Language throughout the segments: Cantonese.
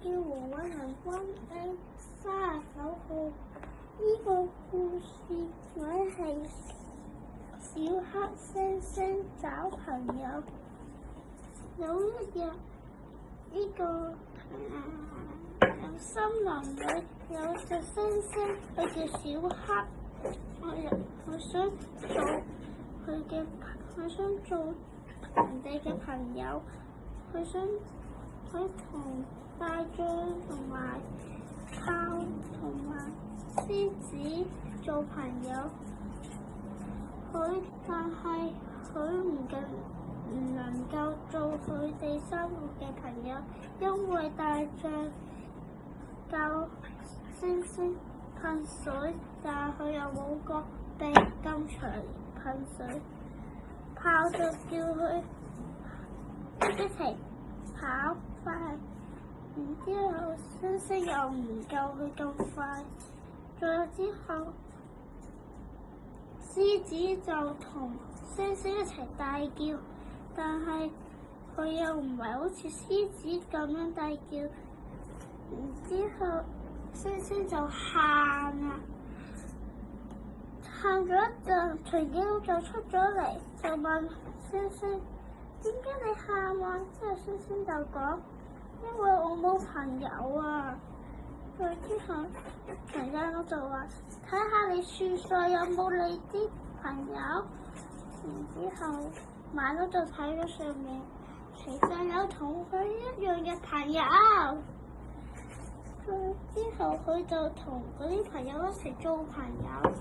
叫黃偉綸君第39號。呢個故事名係小黑猩猩找朋友。有一日，呢個森林裏有隻猩猩，佢叫小黑。佢想做人哋嘅朋友，佢同大象同埋豹同埋獅子做朋友。但係佢唔能夠做佢哋三個嘅朋友，因為大象教猩猩噴水，但係佢又冇個鼻咁長噴水。豹就叫佢一齊跑快，然之後猩猩又唔夠佢咁快。再之後，獅子就同猩猩一齊大叫，但係佢又唔係好似獅子咁樣大叫。然之後，猩猩就喊啦，喊咗一陣，長頸鹿就出咗嚟，就問猩猩：點解你喊啊？之後猩猩就講：因為我冇朋友啊。再之後，長頸鹿就話：睇下你樹上有冇你啲朋友。然之後，馬騮就睇咗上面，其實有同佢一樣嘅朋友。之後佢就同嗰啲朋友一齊做朋友。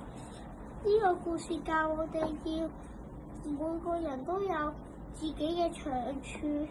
呢個故事教我哋要每個人都有自己嘅長處。